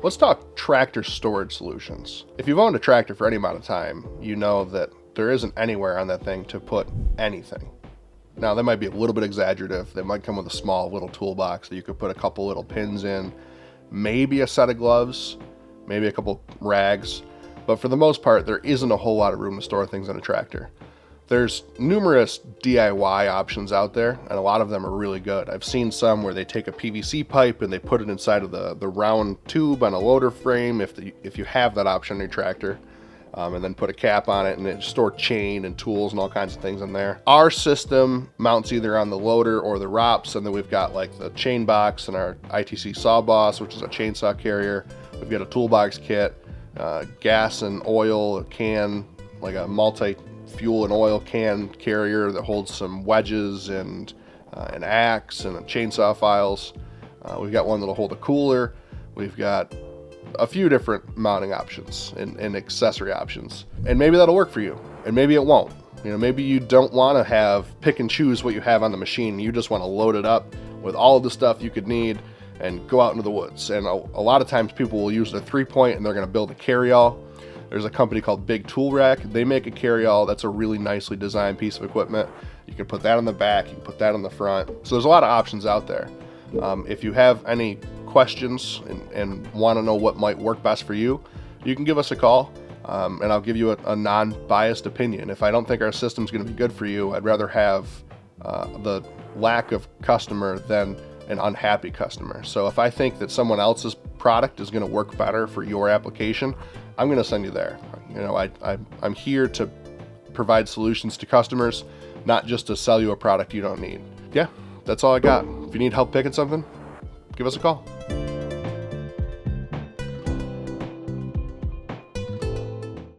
Let's talk tractor storage solutions. If you've owned a tractor for any amount of time, you know that there isn't anywhere on that thing to put anything. Now, that might be a little bit exaggerative. They might come with a small little toolbox that you could put a couple little pins in, maybe a set of gloves, maybe a couple rags, but for the most part, there isn't a whole lot of room to store things on a tractor. There's numerous DIY options out there, and a lot of them are really good. I've seen some where they take a PVC pipe and they put it inside of the round tube on a loader frame, if you have that option on your tractor, and then put a cap on it and then store chain and tools and all kinds of things in there. Our system mounts either on the loader or the ROPS, and then we've got like the chain box and our ITC saw boss, which is a chainsaw carrier. We've got a toolbox kit, gas and oil can, like a multi-fuel and oil can carrier that holds some wedges and an axe and chainsaw files. We've got one that'll hold a cooler. We've got a few different mounting options and accessory options, and maybe that'll work for you, and maybe it won't. You know, maybe you don't want to have pick and choose what you have on the machine. You just want to load it up with all of the stuff you could need and go out into the woods. And a lot of times people will use their 3-point and they're going to build a carry-all. There's a company called Big Tool Rack. They make a carry-all that's a really nicely designed piece of equipment. You can put that on the back, you can put that on the front. So there's a lot of options out there. If you have any questions and want to know what might work best for you, you can give us a call, and I'll give you a non-biased opinion. If I don't think our system's going to be good for you, I'd rather have the lack of customer than an unhappy customer. So if I think that someone else's product is going to work better for your application, I'm going to send you there. You know, I'm here to provide solutions to customers, not just to sell you a product you don't need. Yeah, that's all I got. If you need help picking something, give us a call.